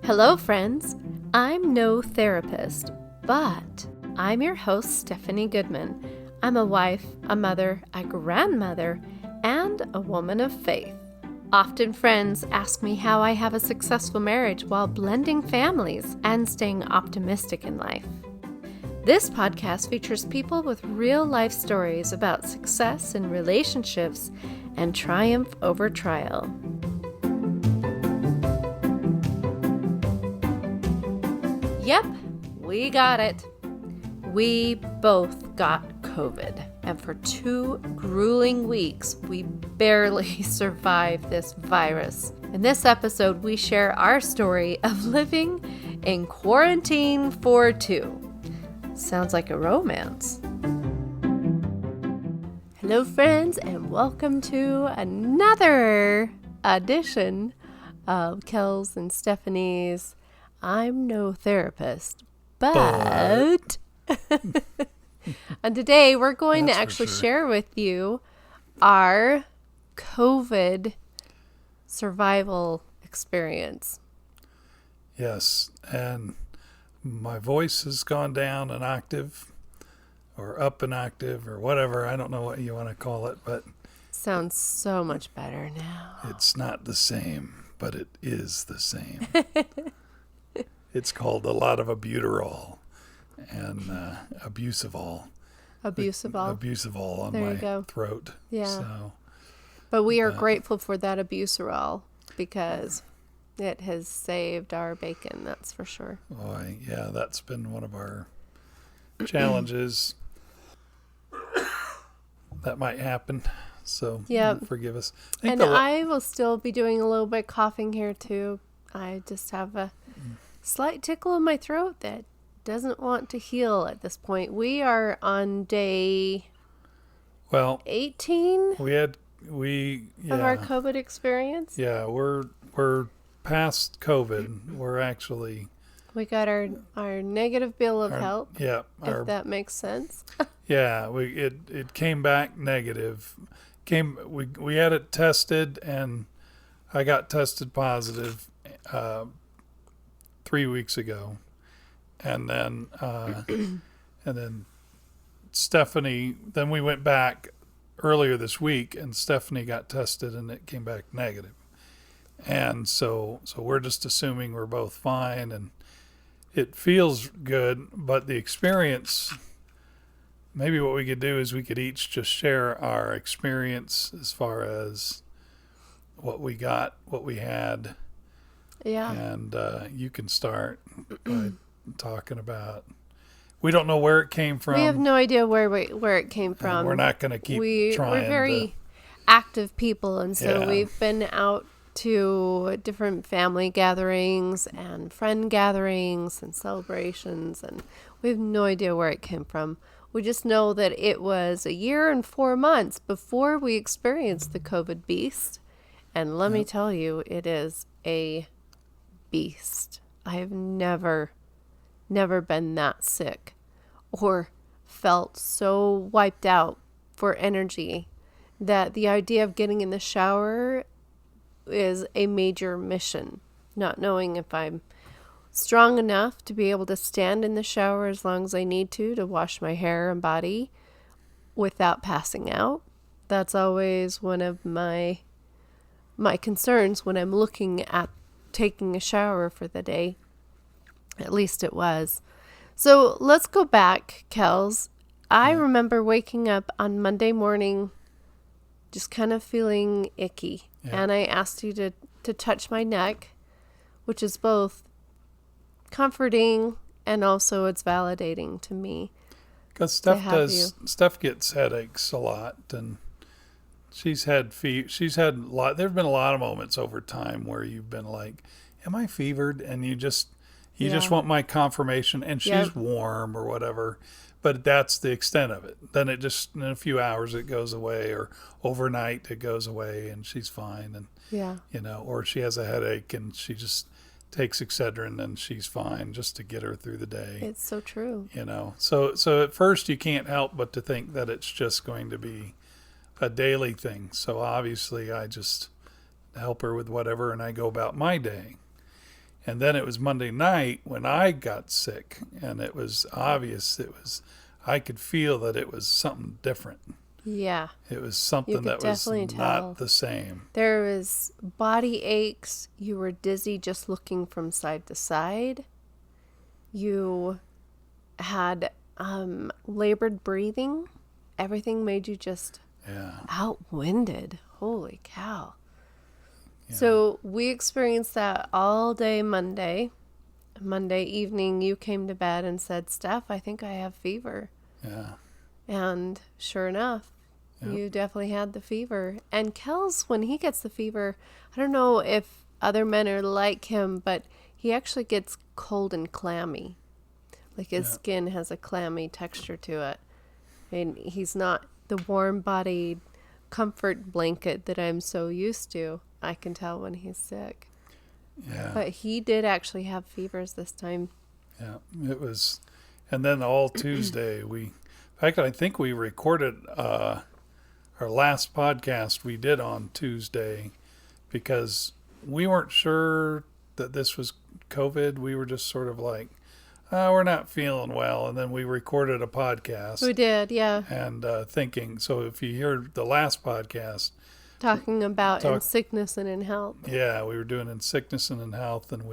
Hello, friends. I'm no therapist, but I'm your host, Stephanie Goodman. I'm a wife, a mother, a grandmother, and a woman of faith. Often friends ask me how I have a successful marriage while blending families and staying optimistic in life. This podcast features people with real-life stories about success in relationships and triumph over trial. Yep, we got it. We both got COVID, and for 2 grueling weeks, we barely survived this virus. In this episode, we share our story of living in quarantine for 2. Sounds like a romance. Hello, friends, and welcome to another edition of Kels and Stephanie's I'm no therapist, but and today we're going to actually share with you our COVID survival experience. Yes, and my voice has gone down an octave or up an octave or whatever. I don't know what you want to call it, but sounds so much better now. It's not the same, but it is the same. It's called a lot of albuterol and abusivol. Abusivol on my throat. Yeah. So, but we are grateful for that abusivol because it has saved our bacon, that's for sure. Boy, yeah, that's been one of our challenges. That might happen, so forgive us. I will still be doing a little bit coughing here too. I just have a slight tickle in my throat that doesn't want to heal at this point. We are on day 18 of our COVID experience. Yeah, we're past COVID. We got our negative bill of health. Yeah, if that makes sense. Yeah, it came back negative. We had it tested, and I got tested positive 3 weeks ago, and then Stephanie. Then we went back earlier this week, and Stephanie got tested, and it came back negative. And so we're just assuming we're both fine, and it feels good. But the experience, maybe what we could do is we could each just share our experience as far as what we got, what we had. Yeah. And you can start by talking about. We don't know where it came from. We have no idea where it came from. And we're not going to keep trying. We're very active people, and so we've been out to different family gatherings and friend gatherings and celebrations, and we have no idea where it came from. We just know that it was a year and 4 months before we experienced the COVID beast, and let me tell you, it is a beast. I have never been that sick or felt so wiped out for energy that the idea of getting in the shower is a major mission. Not knowing if I'm strong enough to be able to stand in the shower as long as I need to wash my hair and body without passing out. That's always one of my concerns when I'm looking at taking a shower for the day. At least it was. So let's go back, Kels. I remember waking up on Monday morning just kind of feeling icky. Yeah. And I asked you to touch my neck, which is both comforting and also it's validating to me. Because Steph gets headaches a lot, and she's had a lot. There've been a lot of moments over time where you've been like, "Am I fevered?" And you just want my confirmation, and she's warm or whatever. But that's the extent of it. Then it just in a few hours it goes away, or overnight it goes away, and she's fine. And or she has a headache and she just takes Excedrin and she's fine just to get her through the day. It's so true. So at first you can't help but to think that it's just going to be a daily thing. So obviously I just help her with whatever and I go about my day. And then it was Monday night when I got sick, and it was obvious. I could feel that it was something different. Yeah. It was something that was not the same. There was body aches. You were dizzy just looking from side to side. You had labored breathing. Everything made you just outwinded. Holy cow. Yeah. So we experienced that all day Monday. Monday evening, you came to bed and said, Steph, I think I have fever. Yeah. And sure enough, you definitely had the fever. And Kels, when he gets the fever, I don't know if other men are like him, but he actually gets cold and clammy. Like his skin has a clammy texture to it. And he's not the warm-bodied comfort blanket that I'm so used to. I can tell when he's sick. Yeah. But he did actually have fevers this time. Yeah, it was. And then all Tuesday, I think we recorded our last podcast we did on Tuesday because we weren't sure that this was COVID. We were just sort of like, we're not feeling well. And then we recorded a podcast. We did, yeah. And thinking, so if you hear the last podcast, talking about in sickness and in health. Yeah, we were doing in sickness and in health, and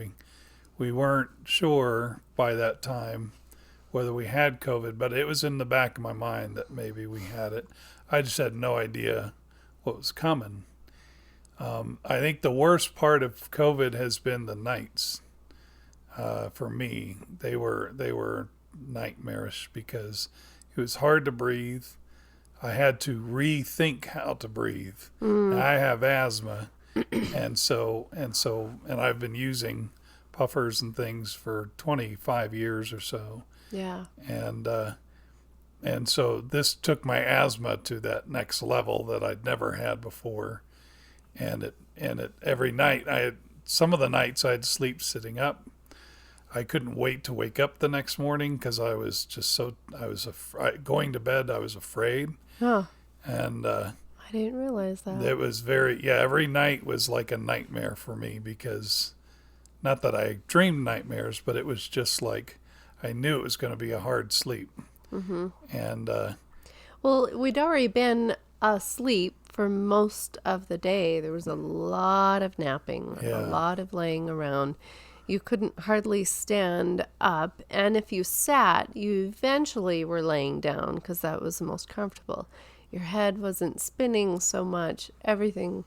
we weren't sure by that time whether we had COVID, but it was in the back of my mind that maybe we had it. I just had no idea what was coming. I think the worst part of COVID has been the nights. For me, they were nightmarish because it was hard to breathe. I had to rethink how to breathe. I have asthma, and I've been using puffers and things for 25 years or so. Yeah. And so this took my asthma to that next level that I'd never had before. And it every night some of the nights I'd sleep sitting up. I couldn't wait to wake up the next morning because I was just going to bed. I was afraid. Huh. And I didn't realize that. It was every night was like a nightmare for me because not that I dreamed nightmares, but it was just like I knew it was going to be a hard sleep. Mm-hmm. And well, we'd already been asleep for most of the day. There was a lot of napping, a lot of laying around. You couldn't hardly stand up. And if you sat, you eventually were laying down because that was the most comfortable. Your head wasn't spinning so much. Everything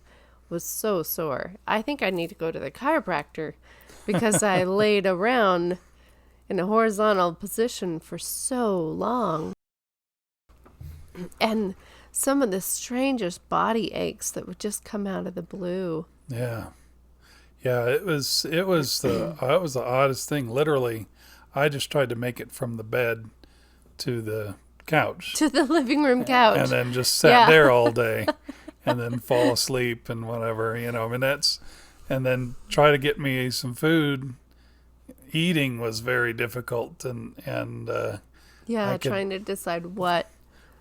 was so sore. I think I need to go to the chiropractor because I laid around in a horizontal position for so long. And some of the strangest body aches that would just come out of the blue. Yeah. Yeah, it was the oddest thing. Literally, I just tried to make it from the bed to the couch. To the living room couch. And then just sat there all day and then fall asleep and whatever, and then try to get me some food. Eating was very difficult and trying to decide what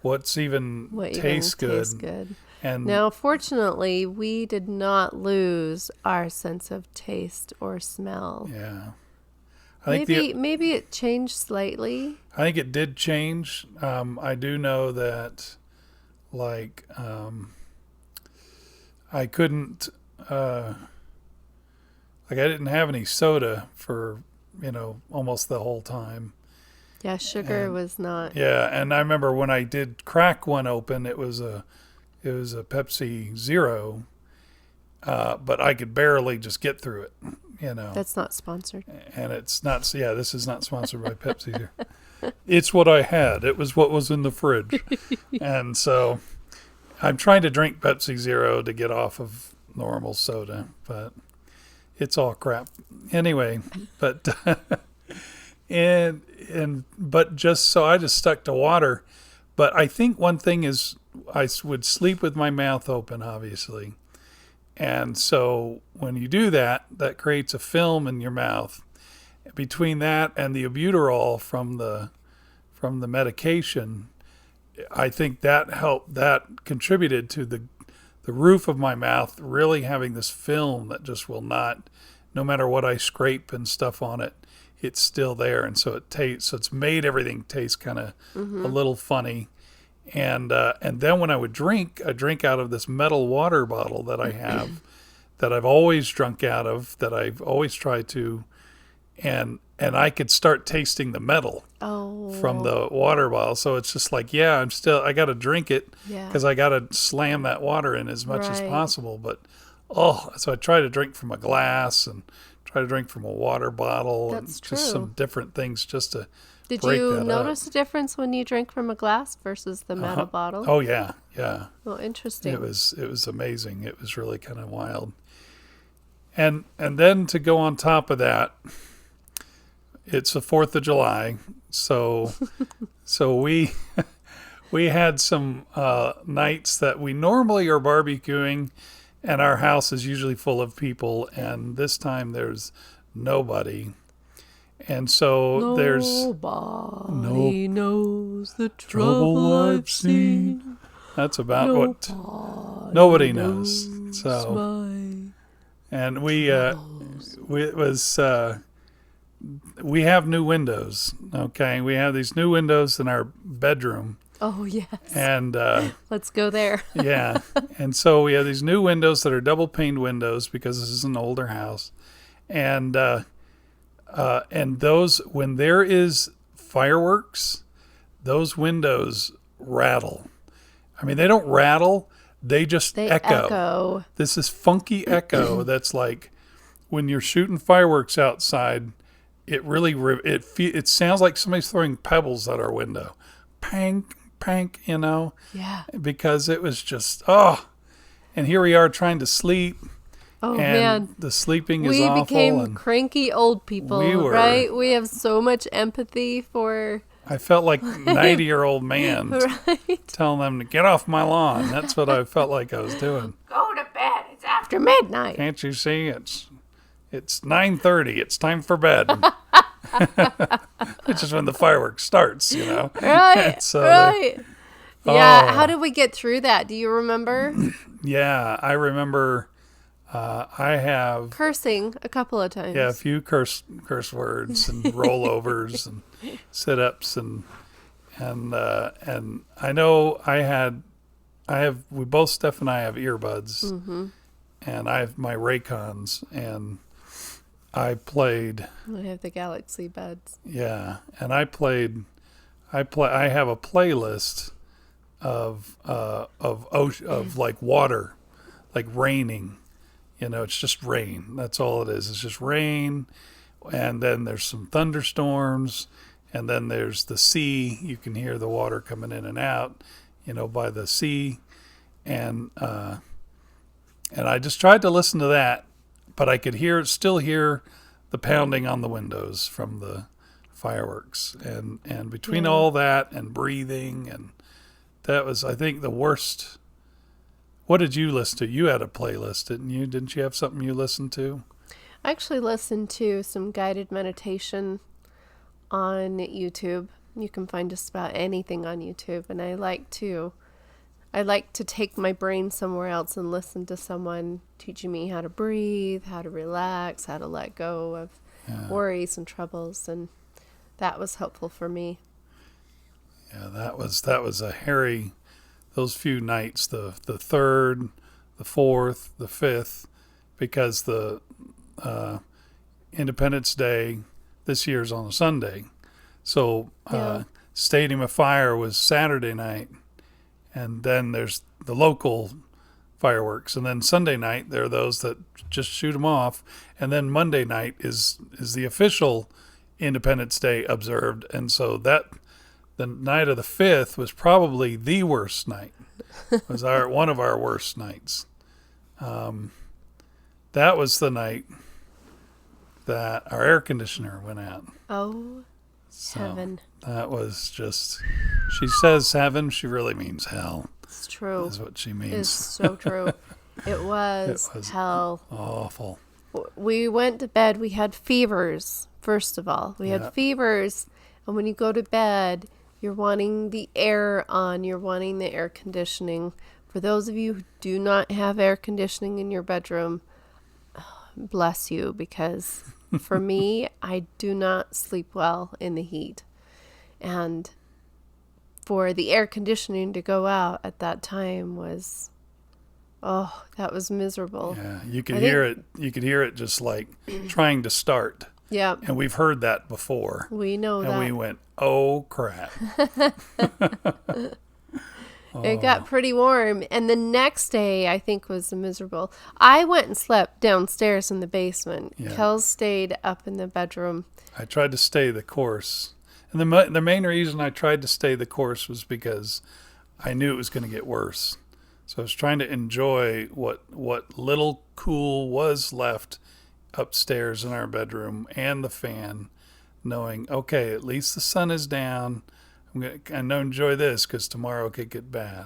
tastes good. And now, fortunately, we did not lose our sense of taste or smell. Yeah. Maybe it changed slightly. I think it did change. I do know that, I couldn't, I didn't have any soda for, almost the whole time. Yeah, sugar was not. Yeah, and I remember when I did crack one open, it was a Pepsi Zero, but I could barely just get through it, That's not sponsored. And it's not, this is not sponsored by Pepsi here. It's what I had. It was what was in the fridge. And so I'm trying to drink Pepsi Zero to get off of normal soda, but it's all crap. Anyway, but, but just, so I just stuck to water. But I think one thing is I would sleep with my mouth open, obviously. And so when you do that, that creates a film in your mouth. Between that and the albuterol from the medication, I think that contributed to the roof of my mouth really having this film that just will not no matter what I scrape and stuff on it, it's still there. And so it tastes, so it's made everything taste kind of a little funny. And then when I would drink, I drink out of this metal water bottle that I have that I've always drunk out of, that I've always tried to, and I could start tasting the metal from the water bottle. So it's just like, I got to drink it because I got to slam that water in as much as possible. But, so I try to drink from a glass and try to drink from a water bottle. That's and true. Just some different things just to Did break you that notice up. a difference when you drink from a glass versus the metal bottle? Oh, yeah, yeah. Oh, interesting. It was amazing. It was really kind of wild. And then to go on top of that, it's the 4th of July, so we had some nights that we normally are barbecuing, and our house is usually full of people, and this time there's nobody. And so nobody knows the trouble I've seen. That's about what nobody knows. So, and we have new windows. Okay, we have these new windows in our bedroom. Oh yes. And let's go there. Yeah, and so we have these new windows that are double paned windows because this is an older house, and those, when there is fireworks, those windows rattle. I mean, they don't rattle; they echo. This is funky echo that's like when you're shooting fireworks outside. It really it sounds like somebody's throwing pebbles at our window, pank, pank. Yeah. Because it was just and here we are trying to sleep. Oh, and man. The sleeping is awful. We became cranky old people, right? We have so much empathy for... I felt like 90-year-old man right? telling them to get off my lawn. That's what I felt like I was doing. Go to bed. It's after midnight. Can't you see? It's 9:30. It's time for bed. Which is when the fireworks starts, Right, so right. Yeah, how did we get through that? Do you remember? Yeah, I remember... I have cursing a couple of times. Yeah, a few curse words and rollovers and sit-ups and I know we both, Steph and I, have earbuds, and I have my Raycons, and I have the Galaxy Buds. Yeah, and I have a playlist of like water, like raining. It's just rain. That's all it is. It's just rain. And then there's some thunderstorms. And then there's the sea. You can hear the water coming in and out, by the sea. And I just tried to listen to that, but I could still hear the pounding on the windows from the fireworks. And between all that and breathing, and that was, I think, the worst. What did you listen to? You had a playlist, didn't you? Didn't you have something you listened to? I actually listened to some guided meditation on YouTube. You can find just about anything on YouTube. And I like to take my brain somewhere else and listen to someone teaching me how to breathe, how to relax, how to let go of worries and troubles. And that was helpful for me. Yeah, that was a hairy... Those few nights, the 3rd, the 4th, the 5th, because the Independence Day this year is on a Sunday. So Stadium of Fire was Saturday night, and then there's the local fireworks. And then Sunday night, there are those that just shoot them off. And then Monday night is the official Independence Day observed. And so the night of the 5th was probably the worst night. It was one of our worst nights. That was the night that our air conditioner went out. Oh, so heaven. That was just... She says heaven, she really means hell. It's true. Is what she means. It's so true. It was hell. Awful. We went to bed. We had fevers, first of all. We had fevers. And when you go to bed... You're wanting the air on. You're wanting the air conditioning. For those of you who do not have air conditioning in your bedroom, bless you, because for me, I do not sleep well in the heat. And for the air conditioning to go out at that time was, oh, that was miserable. Yeah, you could hear it. You could hear it just like trying to start. Yeah. And we've heard that before. We know and that. And we went, oh, crap. It got pretty warm. And the next day, I think, was miserable. I went and slept downstairs in the basement. Yeah. Kels stayed up in the bedroom. I tried to stay the course. And the main reason I tried to stay the course was because I knew it was going to get worse. So I was trying to enjoy what little cool was left upstairs in our bedroom and the fan, knowing, okay, at least the sun is down. I'm going to enjoy this because tomorrow it could get bad.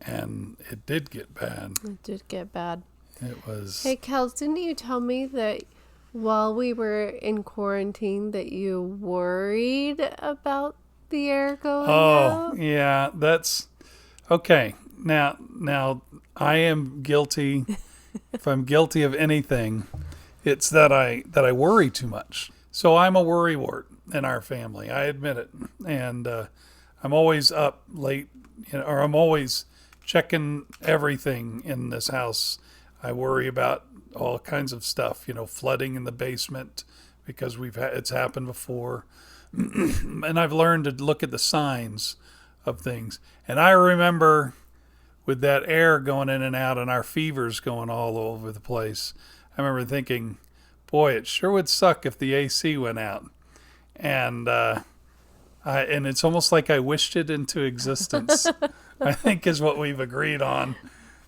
And it did get bad. It did get bad. It was. Hey, Kels, didn't you tell me that while we were in quarantine that you worried about the air going out? Oh, yeah, that's okay. Now I am guilty. If I'm guilty of anything, it's that I worry too much. So I'm a worrywart in our family. I admit it, and I'm always up late, or I'm always checking everything in this house. I worry about all kinds of stuff, flooding in the basement because it's happened before, and I've learned to look at the signs of things. And I remember with that air going in and out and our fevers going all over the place, I remember thinking, boy, it sure would suck if the AC went out. And and it's almost like I wished it into existence. I think is what we've agreed on.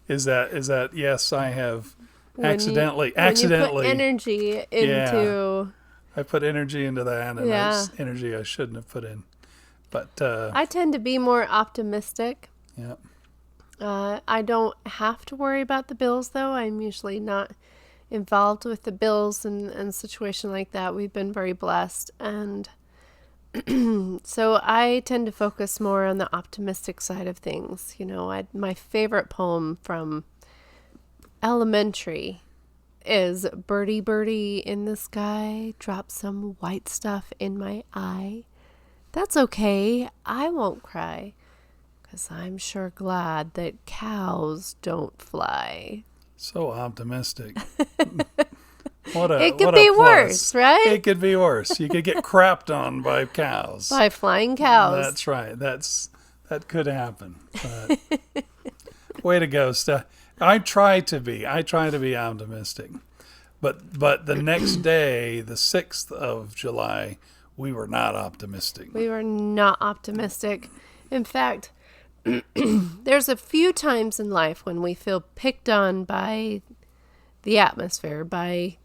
Is that yes, I have accidentally you put energy into. I put energy into that, and that's energy I shouldn't have put in. But I tend to be more optimistic. Yeah. I don't have to worry about the bills, though. I'm usually not involved with the bills and a situation like that. We've been very blessed. And so I tend to focus more on the optimistic side of things. My favorite poem from elementary is "Birdie, birdie in the sky, drop some white stuff in my eye. That's okay, I won't cry, 'cause I'm sure glad that cows don't fly." So optimistic. It could be worse, right? It could be worse. You could get crapped on by cows. By flying cows. That's right. That could happen. But way to go, Steph. I try to be optimistic. But the next day, the 6th of July, we were not optimistic. We were not optimistic. In fact, there's a few times in life when we feel picked on by the atmosphere, by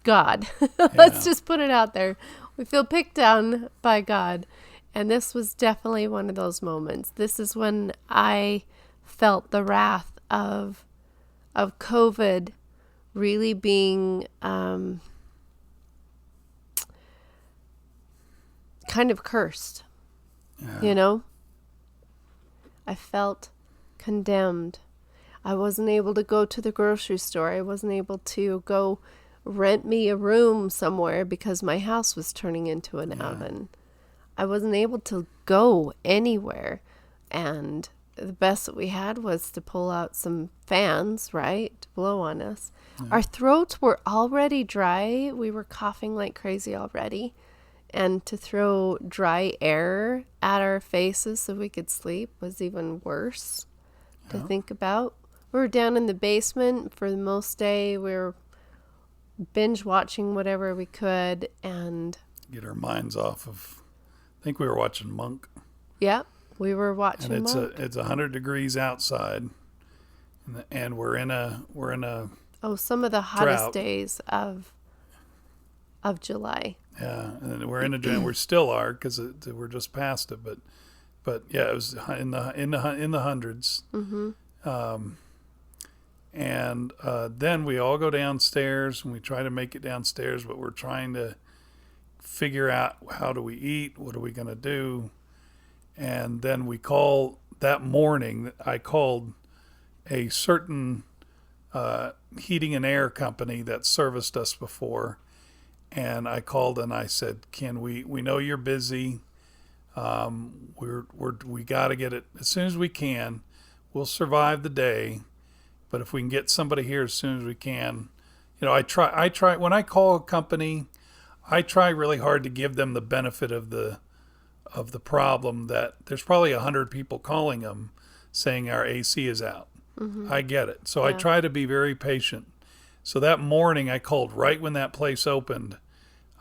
God. Let's just put it out there. We feel picked on by God. And this was definitely one of those moments. This is when I felt the wrath of COVID really being kind of cursed. Yeah. I felt condemned. I wasn't able to go to the grocery store. I wasn't able to go rent me a room somewhere because my house was turning into an oven. I wasn't able to go anywhere. And the best that we had was to pull out some fans, right, to blow on us. Yeah. Our throats were already dry. We were coughing like crazy already. And to throw dry air at our faces so we could sleep was even worse to think about. We were down in the basement for the most day. We were binge watching whatever we could and get our minds off of. I think we were watching Monk. Yep, we were watching Monk. It's 100 degrees outside, and we're in a some of the hottest drought. Days of July. Yeah, and we're in a drought. We still are because we're just past it, but yeah, it was in the hundreds. Mm-hmm. And then we all go downstairs and we try to make it downstairs, but we're trying to figure out how do we eat, what are we going to do, and then we call that morning. I called a certain heating and air company that serviced us before. And I called and I said, we know you're busy. We got to get it as soon as we can. We'll survive the day. But if we can get somebody here as soon as we can, I try when I call a company, I try really hard to give them the benefit of the problem that there's probably 100 people calling them saying our AC is out. Mm-hmm. I get it. So I try to be very patient. So that morning I called right when that place opened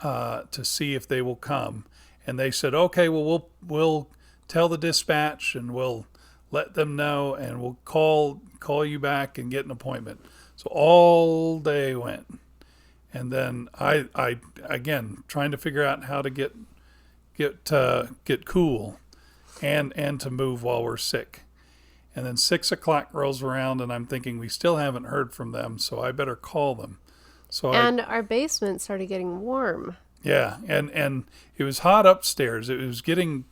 to see if they will come. And they said, okay, well, we'll tell the dispatch and we'll let them know and we'll call you back and get an appointment. So all day went. And then I again, trying to figure out how to get cool and to move while we're sick. And then 6 o'clock rolls around and I'm thinking we still haven't heard from them, so I better call them. And our basement started getting warm. Yeah, and it was hot upstairs. It was getting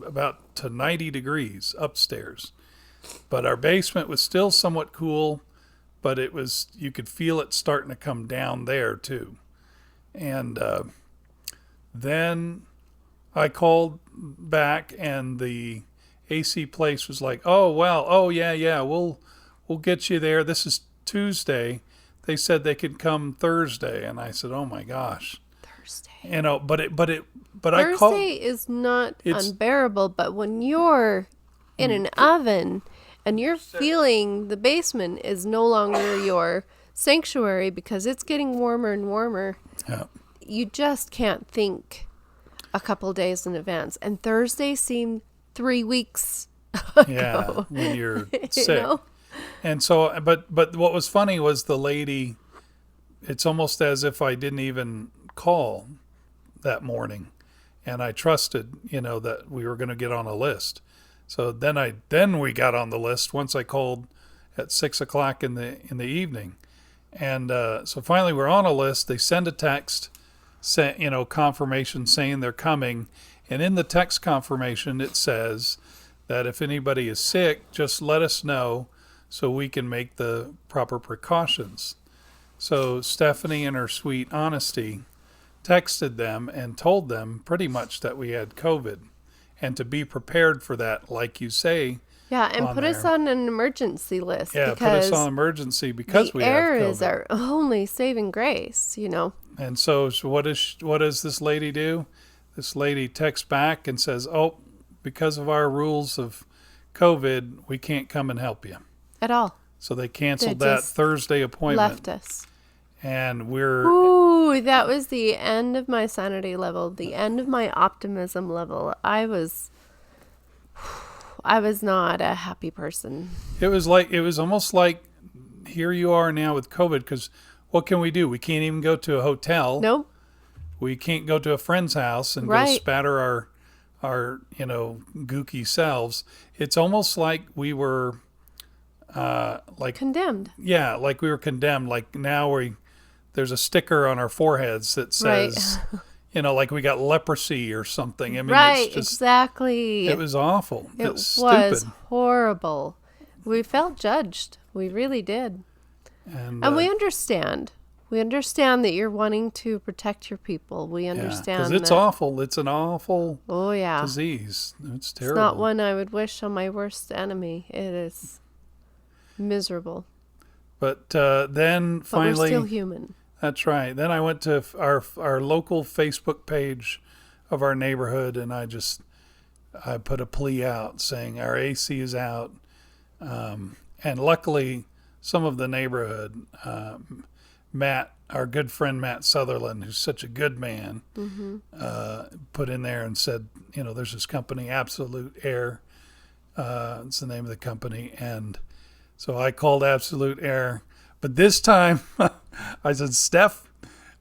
about to 90 degrees upstairs. But our basement was still somewhat cool, but you could feel it starting to come down there too. And then I called back and the AC place was like, oh, well, oh, yeah, we'll get you there. This is Tuesday. They said they could come Thursday. And I said, oh my gosh. Thursday. But Thursday is not unbearable, but when you're in an oven and you're feeling the basement is no longer your sanctuary because it's getting warmer and warmer, you just can't think a couple days in advance. And Thursday seemed 3 weeks ago. Yeah, when you're sick. And so, but what was funny was the lady, it's almost as if I didn't even call that morning. And I trusted, that we were going to get on a list. So then we got on the list once I called at 6 o'clock in the evening. And so finally we're on a list. They send a text, confirmation saying they're coming. And in the text confirmation, it says that if anybody is sick, just let us know so we can make the proper precautions. So Stephanie, in her sweet honesty, texted them and told them pretty much that we had COVID and to be prepared for that, like you say. Yeah, and put us on an emergency list. Yeah, put us on emergency because we have COVID. The air is our only saving grace, And so what does this lady do? This lady texts back and says, oh, because of our rules of COVID, we can't come and help you. At all. So they canceled that Thursday appointment. Left us. And Ooh, that was the end of my sanity level, the end of my optimism level. I was not a happy person. It was almost like here you are now with COVID, because what can we do? We can't even go to a hotel. Nope. We can't go to a friend's house and go spatter our gooky selves. It's almost like we were condemned. Yeah, like we were condemned. Like now there's a sticker on our foreheads that says, like we got leprosy or something. I mean, it's just, exactly. It was awful. It was stupid. Horrible. We felt judged. We really did. And we understand. We understand that you're wanting to protect your people. We understand because it's awful. It's an awful disease. It's terrible. It's not one I would wish on my worst enemy. It is miserable. But then finally, we're still human. That's right. Then I went to our local Facebook page of our neighborhood, and I put a plea out saying our AC is out. And luckily, some of the neighborhood, Matt, our good friend Matt Sutherland, who's such a good man, put in there and said, there's this company, Absolute Air. It's the name of the company. And so I called Absolute Air. But this time, I said, Steph,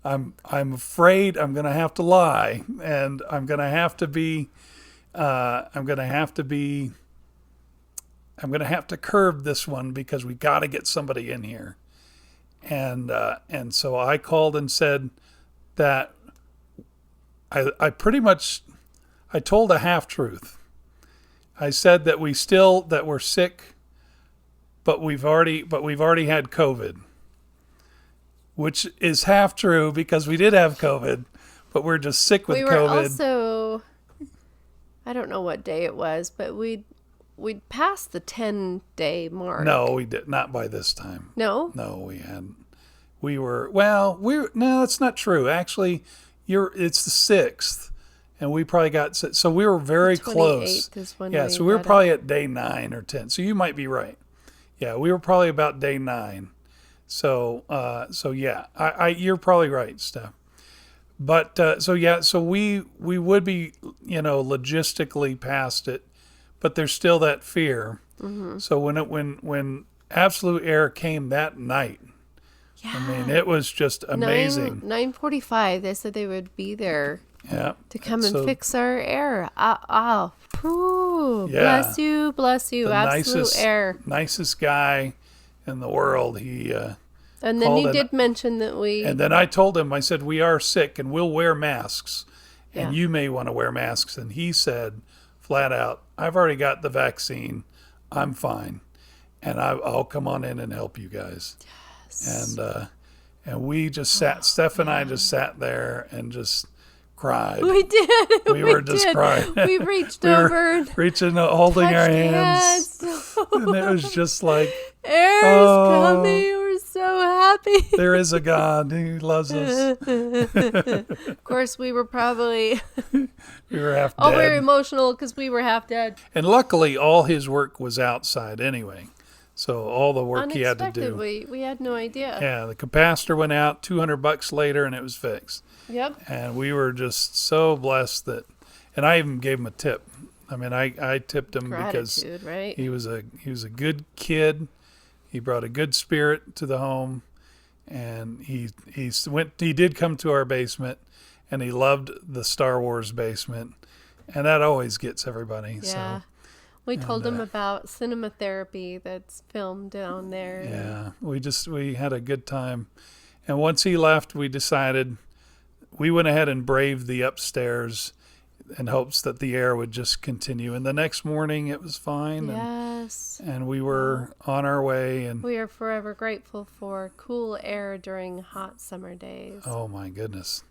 I'm afraid I'm going to have to lie, and I'm going to have to curb this one because we got to get somebody in here. And so I called and said that I told a half truth. I said that we're sick but we've already had COVID, which is half true because we did have COVID, but we're just sick with we were COVID. Also, I don't know what day it was, but we'd passed the 10-day mark. No, we did not by this time. No? No, we hadn't. No, that's not true. Actually, it's the 6th, and we probably got, so we were very close. Is when so we were probably at day 9 or 10. So you might be right. Yeah, we were probably about day 9. So yeah, you're probably right, Steph. But so we would be, logistically past it, but there's still that fear. Mm-hmm. So when absolute air came that night, I mean, it was just amazing. 9:45. They said they would be there. Yeah. To come and fix our air. Bless you. The Absolute air. Nicest guy in the world. He. And then he did mention that And then I told him, I said, we are sick and we'll wear masks, and you may want to wear masks. And he said, flat out, I've already got the vaccine. I'm fine, and I'll come on in and help you guys. Yes. And we just sat. Steph and I just sat there and just cried. We did. We were just crying. We reached over, reaching, holding our hands, and it was just like, air's coming. We're so happy. There is a God who loves us. Of course, we were probably we were half dead. Very emotional because we were half dead. And luckily, all his work was outside anyway. So all the work he had to do. We had no idea. Yeah, the capacitor went out $200 later, and it was fixed. Yep. And we were just so blessed that, and I even gave him a tip. I mean, I tipped him because right? he was a good kid. He brought a good spirit to the home, and he did come to our basement, and he loved the Star Wars basement, and that always gets everybody. Yeah. So. We told him about cinema therapy that's filmed down there. Yeah, we had a good time. And once he left, we decided we went ahead and braved the upstairs in hopes that the air would just continue. And the next morning, it was fine. Yes. And we were on our way. And we are forever grateful for cool air during hot summer days. Oh, my goodness.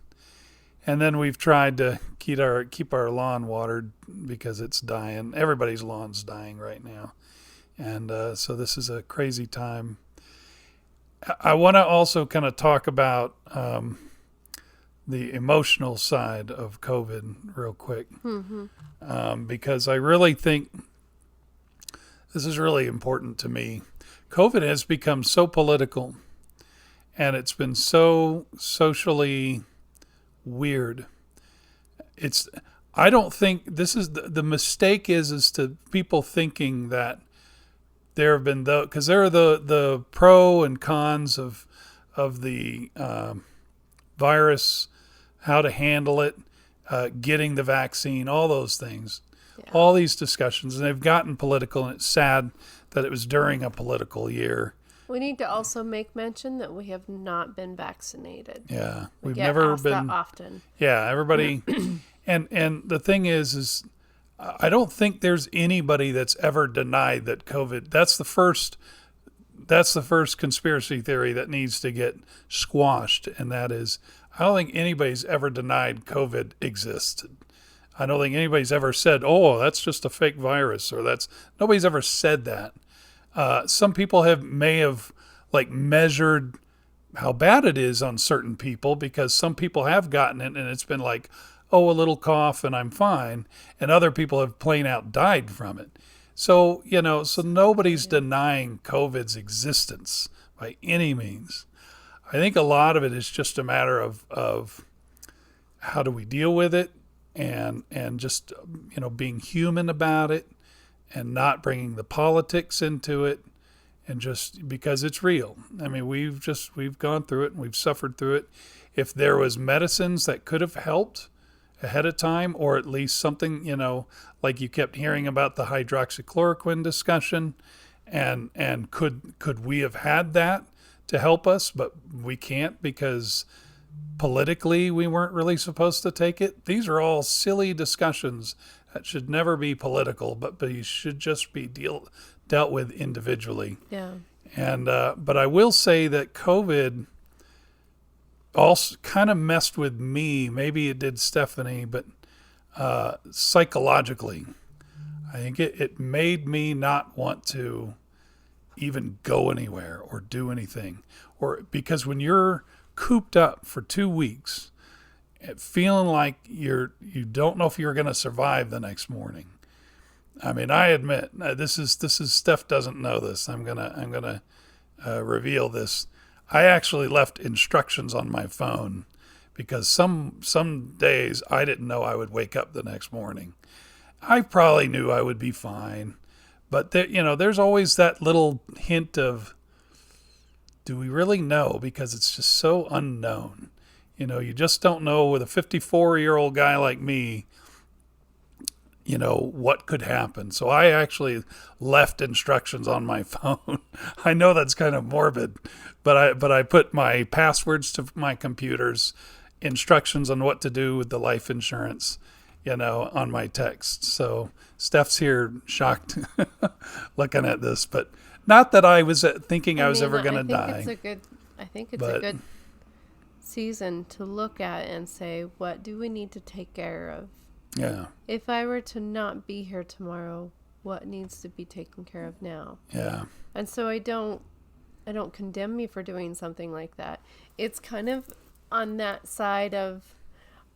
And then we've tried to keep our lawn watered because it's dying. Everybody's lawn's dying right now. And so this is a crazy time. I want to also kind of talk about the emotional side of COVID real quick. Mm-hmm. Because I really think this is really important to me. COVID has become so political, and it's been so socially weird. I don't think this is the mistake is to people thinking that there have been because there are the pro and cons of the virus, how to handle it, getting the vaccine, all those things, all these discussions, and they've gotten political, and it's sad that it was during a political year. We need to also make mention that we have not been vaccinated. Yeah, we've never been that often. Yeah, everybody, and the thing is I don't think there's anybody that's ever denied that COVID. That's the first conspiracy theory that needs to get squashed, and that is, I don't think anybody's ever denied COVID existed. I don't think anybody's ever said, "Oh, that's just a fake virus," or nobody's ever said that. Some people may have measured how bad it is on certain people, because some people have gotten it and it's been like, oh, a little cough and I'm fine. And other people have plain out died from it. So, so nobody's denying COVID's existence by any means. I think a lot of it is just a matter of how do we deal with it, and just, being human about it, and not bringing the politics into it, and just because it's real. I mean, we've gone through it and we've suffered through it. If there was medicines that could have helped ahead of time, or at least something, like you kept hearing about the hydroxychloroquine discussion, and could we have had that to help us, but we can't because politically we weren't really supposed to take it. These are all silly discussions that should never be political, but you should just be dealt with individually. Yeah. And but I will say that COVID also kind of messed with me. Maybe it did Stephanie, but psychologically, I think it made me not want to even go anywhere or do anything. Or because when you're cooped up for 2 weeks, feeling like you don't know if you're going to survive the next morning. I mean, I admit this is Steph doesn't know this. I'm gonna reveal this. I actually left instructions on my phone because some days I didn't know I would wake up the next morning. I probably knew I would be fine, but there's always that little hint of, do we really know? Because it's just so unknown. You just don't know with a 54-year-old guy like me, what could happen. So I actually left instructions on my phone. I know that's kind of morbid, but I put my passwords to my computers, instructions on what to do with the life insurance, on my text. So Steph's here shocked looking at this, but not that I was thinking I was ever going to die. I think it's a good season to look at and say, what do we need to take care of? Yeah. If I were to not be here tomorrow, what needs to be taken care of now? Yeah. And so I don't condemn me for doing something like that. It's kind of on that side of,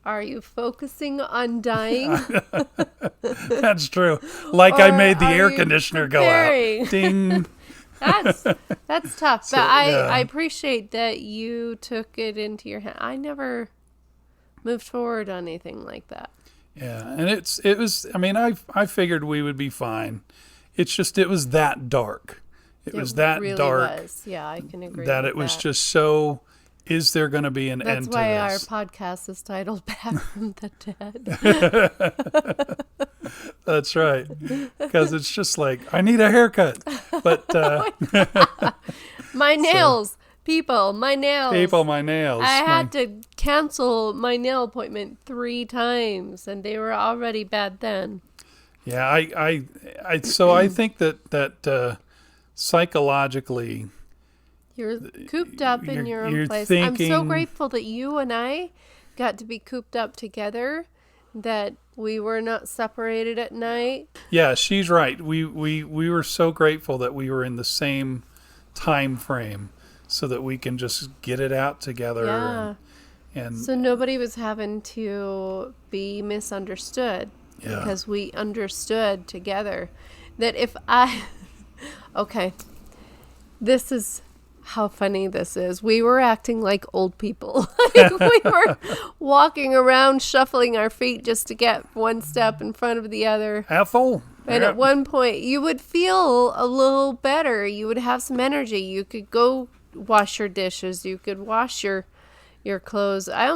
are you focusing on dying? That's true. Like I made the air conditioner go out. Ding. That's tough. So, but I appreciate that you took it into your hand. I never moved forward on anything like that. Yeah, and it was. I mean, I figured we would be fine. It's just it was that dark. It was that really dark. Was. Yeah, I can agree. That with it was just so. Is there going to be an end to this? That's why our podcast is titled "Back from the Dead." That's right, because it's just like I need a haircut, but my nails. People, my nails. I had to cancel my nail appointment 3 times, and they were already bad then. Yeah, so I think that psychologically, you're cooped up in your own place. Thinking, I'm so grateful that you and I got to be cooped up together, that we were not separated at night. Yeah, she's right. We were so grateful that we were in the same time frame, so that we can just get it out together. Yeah. And so nobody was having to be misunderstood, because we understood together that if okay, this is how funny this is. We were acting like old people. We were walking around shuffling our feet just to get one step in front of the other. Ethel. And at one point you would feel a little better. You would have some energy. You could go wash your dishes. You could wash your clothes. I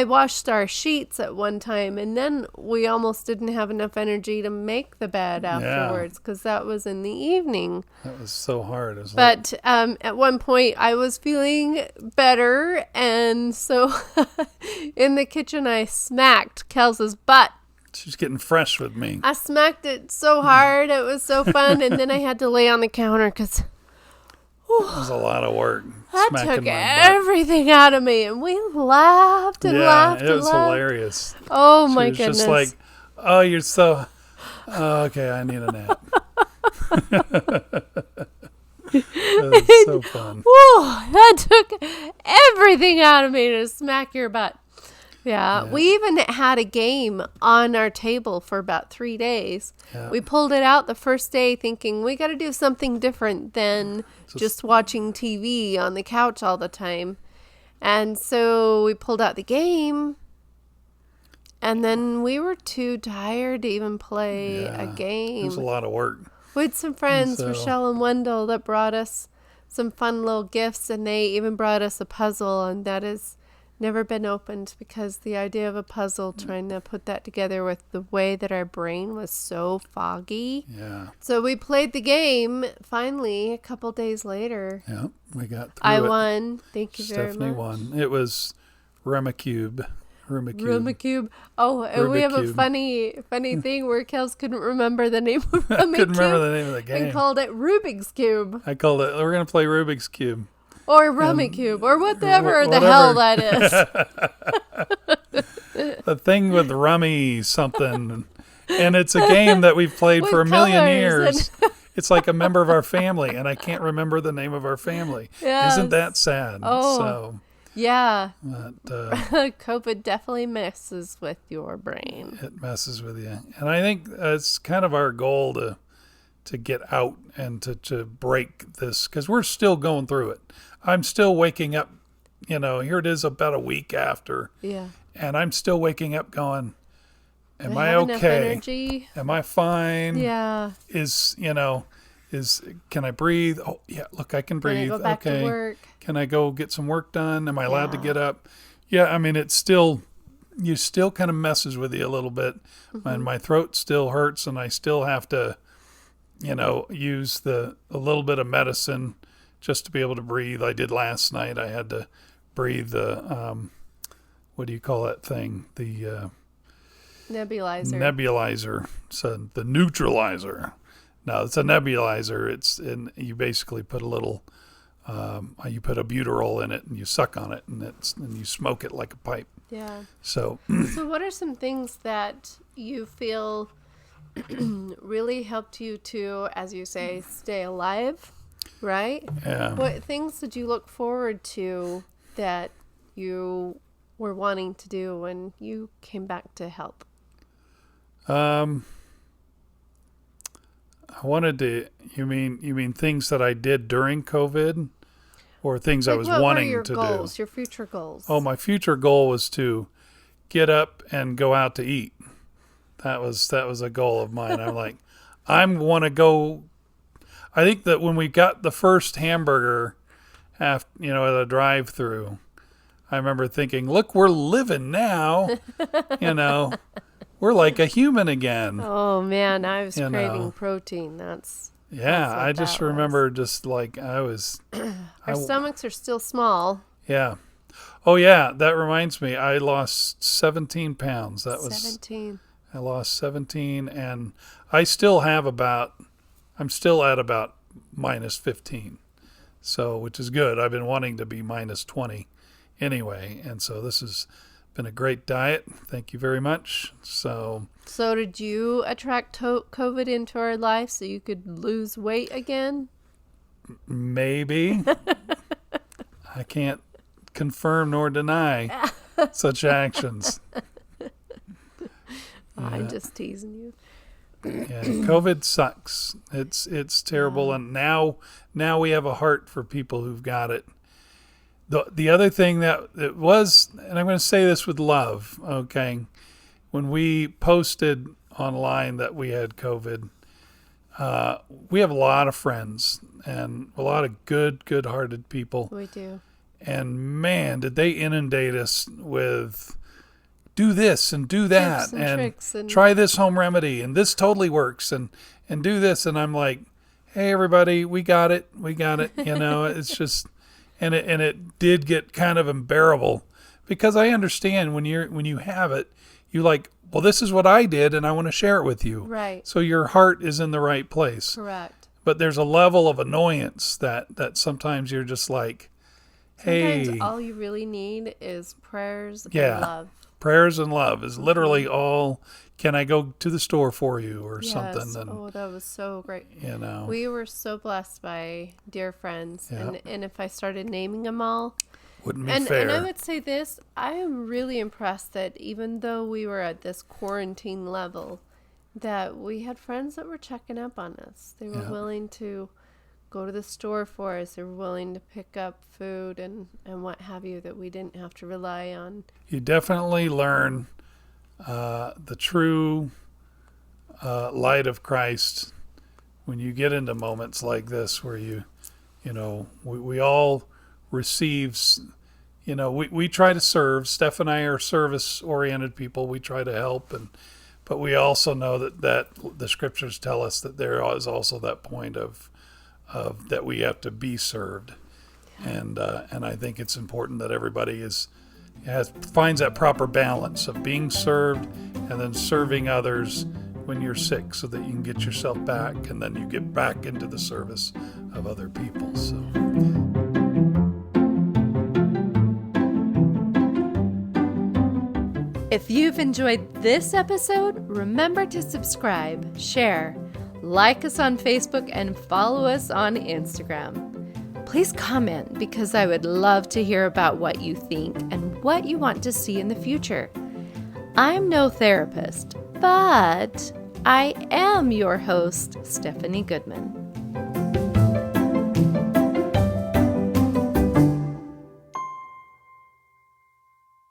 washed our sheets at one time, and then we almost didn't have enough energy to make the bed afterwards, because that was in the evening. That was so hard. But at one point I was feeling better, and so in the kitchen I smacked Kels's butt. She's getting fresh with me. I smacked it so hard. It was so fun. And then I had to lay on the counter because it was a lot of work. That took everything out of me, and we laughed and laughed. It was hilarious. Oh my goodness! Just like, oh, you're so. Oh, okay, I need a nap. That was so fun. Whoa, that took everything out of me to smack your butt. Yeah, we even had a game on our table for about 3 days. Yeah. We pulled it out the first day thinking we got to do something different than just watching TV on the couch all the time. And so we pulled out the game, and then we were too tired to even play a game. It was a lot of work. We had some friends, Rochelle and Wendell, that brought us some fun little gifts, and they even brought us a puzzle, and that is never been opened, because the idea of a puzzle, trying to put that together with the way that our brain was so foggy. Yeah. So we played the game finally a couple days later. Yeah, we got through I won. Thank you very much. Stephanie won. It was Remicube. Rumacube. Oh, and we have a funny thing where Kels couldn't remember the name of Rumacube. I couldn't remember the name of the game. And called it Rubik's Cube. I called it, we're going to play Rubik's Cube. Or Rummikube, or whatever the hell that is. The thing with rummy something. And it's a game that we've played for a million years. It's like a member of our family, and I can't remember the name of our family. Yes. Isn't that sad? Oh, so, yeah. But, COVID definitely messes with your brain. It messes with you. And I think it's kind of our goal to get out and to break this, because we're still going through it. I'm still waking up, here it is about a week after. Yeah. And I'm still waking up going, am I okay? Am I fine? Yeah. Can I breathe? Oh, yeah, look, I can breathe. Can I go back to work? Can I go get some work done? Am I allowed to get up? Yeah, I mean, it's still kind of messes with you a little bit. Mm-hmm. And my throat still hurts, and I still have to, use a little bit of medicine just to be able to breathe. I did last night. I had to breathe the, what do you call that thing? The nebulizer. So the neutralizer. No, it's a nebulizer. You basically put a little, you put a butyrol in it, and you suck on it, and you smoke it like a pipe. Yeah. So what are some things that you feel really helped you to, as you say, stay alive, right? Yeah. What things did you look forward to that you were wanting to do when you came back to help? I wanted to. You mean things that I did during COVID, or things I was wanting to do? What were your goals? Your future goals? Oh, my future goal was to get up and go out to eat. That was a goal of mine. I'm like, I want to go. I think that when we got the first hamburger, at a drive-through, I remember thinking, "Look, we're living now." We're like a human again. Oh man, I was craving protein. That's I just remember just like I was. Our stomachs are still small. Yeah. Oh yeah, that reminds me. I lost 17 pounds. That was 17. I lost 17, and I'm still at about minus 15. So, which is good. I've been wanting to be minus 20 anyway, and so this has been a great diet. Thank you very much. So did you attract COVID into our life so you could lose weight again? Maybe. I can't confirm nor deny such actions. I'm just teasing you. Yeah, COVID sucks. It's terrible, and now we have a heart for people who've got it. The other thing that it was, and I'm going to say this with love, okay? When we posted online that we had COVID, we have a lot of friends and a lot of good-hearted people. We do. And man, did they inundate us with do this and do that and try this home remedy and this totally works and do this. And I'm like, hey, everybody, we got it. It's just... And it did get kind of unbearable, because I understand when you have it, you like, well, this is what I did, and I want to share it with you. Right. So your heart is in the right place. Correct. But there's a level of annoyance that sometimes you're just like, hey. Sometimes all you really need is prayers and love. Prayers and love is literally all. Can I go to the store for you or something? And, that was so great. We were so blessed by dear friends. Yeah. And if I started naming them all. Wouldn't be fair. And I would say this, I am really impressed that even though we were at this quarantine level, that we had friends that were checking up on us. They were willing to go to the store for us. They were willing to pick up food and what have you, that we didn't have to rely on. You definitely learn the true light of Christ when you get into moments like this where we all receives, we try to serve. Steph and I are service-oriented people. We try to help, but we also know that the scriptures tell us that there is also that point of that we have to be served. And I think it's important that everybody is finds that proper balance of being served and then serving others when you're sick, so that you can get yourself back, and then you get back into the service of other people. So. If you've enjoyed this episode, remember to subscribe, share, like us on Facebook, and follow us on Instagram. Please comment, because I would love to hear about what you think and what you want to see in the future. I'm no therapist, but I am your host, Stephanie Goodman.